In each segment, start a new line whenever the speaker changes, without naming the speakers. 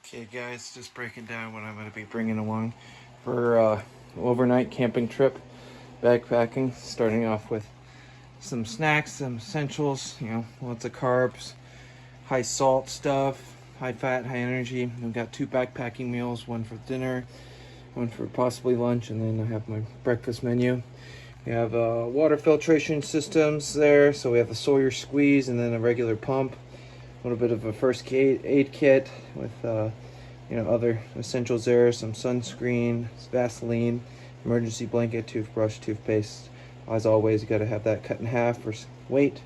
Okay guys, just breaking down what I'm going to be bringing along for overnight camping trip, backpacking. Starting off with some snacks, some essentials, lots of carbs, high salt stuff, high fat, high energy. I've got 2 backpacking meals, one for dinner, one for possibly lunch, and then I have my breakfast menu. We have water filtration systems there, so we have the Sawyer squeeze and then a regular pump. A little bit of a first aid kit with other essentials there, some sunscreen, Vaseline, emergency blanket, toothbrush, toothpaste. As always, you got to have that cut in half for weight.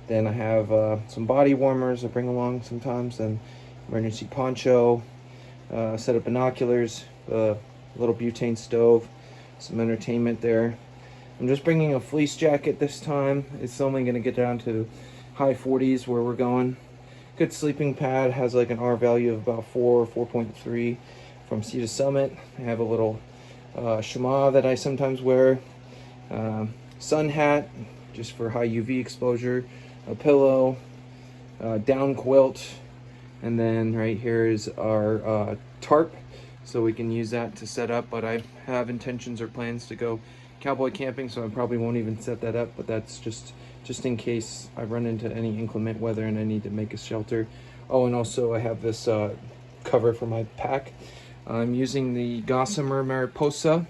Then I have some body warmers I bring along sometimes, and emergency poncho, a set of binoculars, a little butane stove, some entertainment there. I'm just bringing a fleece jacket this time. It's only going to get down to high 40s where we're going. Good sleeping pad, has like an R value of about 4 or 4.3 from sea to summit. I have a little shema that I sometimes wear, sun hat just for high UV exposure, a pillow, down quilt, and then right here is our tarp, so we can use that to set up. But I have intentions or plans to go cowboy camping, so I probably won't even set that up, but that's just in case I run into any inclement weather and I need to make a shelter. Oh, and also I have this cover for my pack. I'm using the Gossamer Mariposa,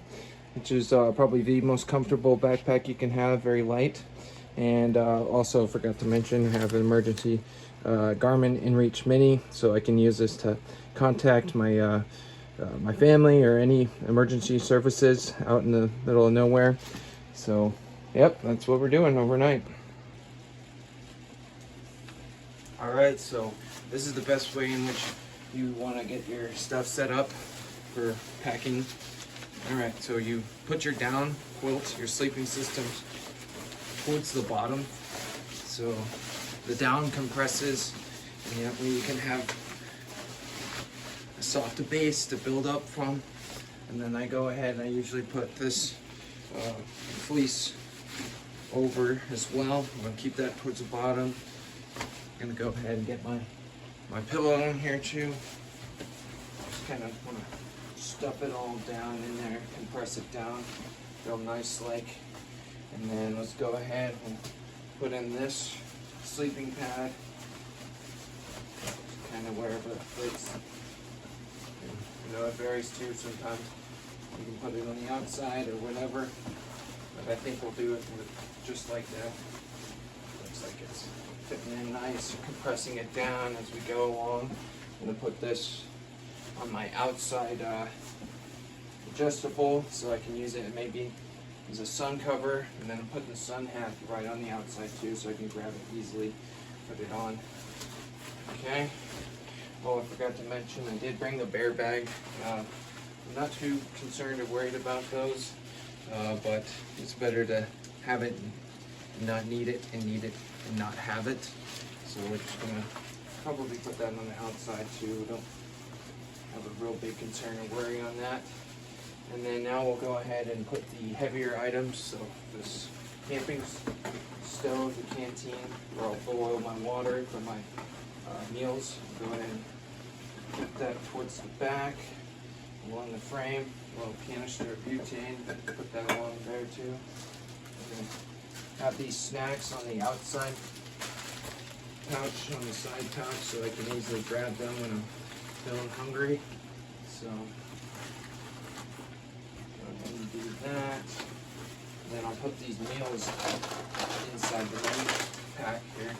which is probably the most comfortable backpack you can have, very light. And also forgot to mention, I have an emergency Garmin InReach Mini, so I can use this to contact my my family or any emergency services out in the middle of nowhere. So yep, that's what we're doing overnight. All right, so this is the best way in which you want to get your stuff set up for packing. All right, so you put your down quilt, your sleeping system towards the bottom, so the down compresses, and that way you can have a softer base to build up from. And then I go ahead and I usually put this fleece over as well. I'm gonna keep that towards the bottom. I'm gonna go ahead and get my pillow in here too. Just kind of want to stuff it all down in there, compress it down real nice like. And then let's go ahead and put in this sleeping pad, kind of wherever it fits. It varies too. Sometimes you can put it on the outside or whatever, but I think we'll do it just like that. Looks like it's fitting in nice, compressing it down as we go along. I'm going to put this on my outside adjustable so I can use it maybe as a sun cover, and then I'm putting the sun hat right on the outside too so I can grab it easily, put it on. Okay. Oh, I forgot to mention, I did bring the bear bag. I'm not too concerned or worried about those, but it's better to have it and not need it, and need it and not have it. So we're just gonna probably put that on the outside too. We don't have a real big concern or worry on that. And then now we'll go ahead and put the heavier items. So this camping stove, the canteen, where I'll boil my water for my meals. Go ahead and put that towards the back, along the frame. A little canister of butane, put that along there too. We're gonna have these snacks on the outside pouch, on the side pouch, so I can easily grab them when I'm feeling hungry. So go ahead and do that. And then I'll put these meals inside the main pack here.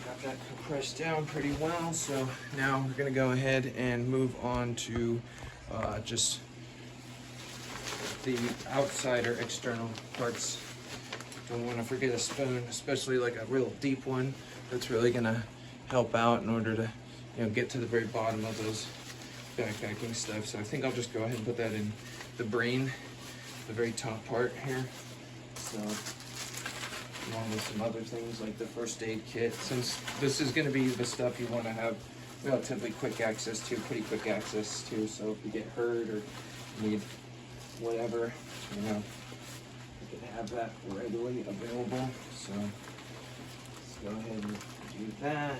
Got that compressed down pretty well, so now we're going to go ahead and move on to just the outside or external parts. Don't want to forget a spoon, especially like a real deep one. That's really going to help out in order to get to the very bottom of those backpacking stuff. So I think I'll just go ahead and put that in the brain, the very top part here. So along with some other things like the first aid kit, since this is going to be the stuff you want to have relatively quick access to, pretty quick access to. So if you get hurt or need whatever, you can have that readily available. So let's go ahead and do that.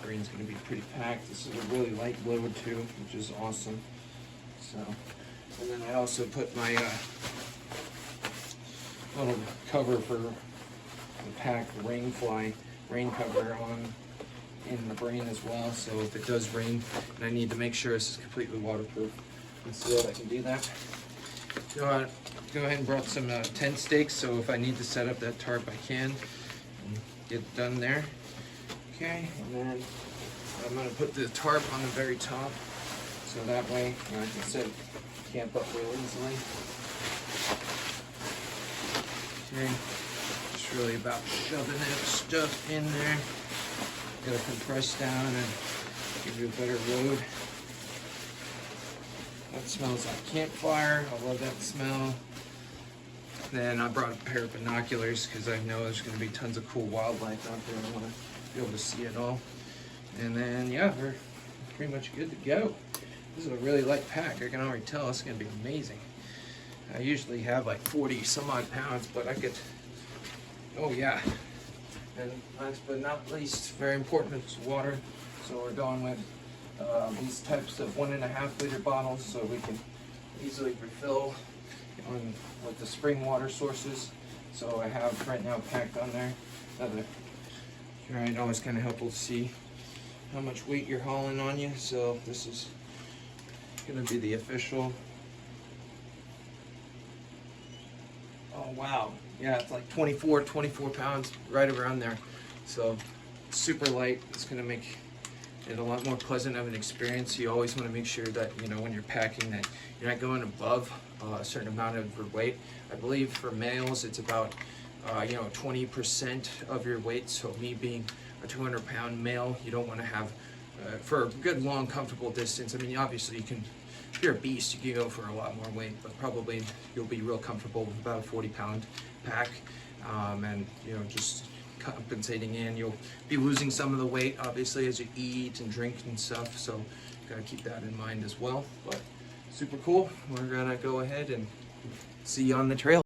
Green's going to be pretty packed. This is a really light load too, which is awesome. So, and then I also put my little cover for the pack, the rain cover on in the brain as well. So if it does rain and I need to make sure this is completely waterproof and sealed, I can do that. Go ahead and brought some tent stakes, so if I need to set up that tarp, I can and get it done there. Okay, and then I'm going to put the tarp on the very top, so that way I can set camp up real easily. Okay, it's really about shoving that stuff in there. Gotta compress down and give you a better load. That smells like campfire. I love that smell. Then I brought a pair of binoculars because I know there's going to be tons of cool wildlife out there. I want to be able to see it all. And then, yeah, we're pretty much good to go. This is a really light pack. I can already tell it's going to be amazing. I usually have like 40 some odd pounds, but I could, oh yeah. And last but not least, very important, is water. So we're going with these types of 1.5 liter bottles, so we can easily refill with the spring water sources. So I have right now packed on there. Right, always kind of helpful to see how much weight you're hauling on you. So this is going to be the official. Oh wow, yeah, it's like 24 pounds, right around there. So super light. It's going to make it a lot more pleasant of an experience. You always want to make sure that, you know, when you're packing, that you're not going above a certain amount of your weight. I believe for males it's about 20% of your weight. So me being a 200-pound male, you don't want to have for a good long comfortable distance. I mean, obviously you can, if you're a beast, you can go for a lot more weight, but probably you'll be real comfortable with about a 40-pound pack, and just compensating in. You'll be losing some of the weight obviously as you eat and drink and stuff, so gotta keep that in mind as well. But super cool. We're gonna go ahead and see you on the trail.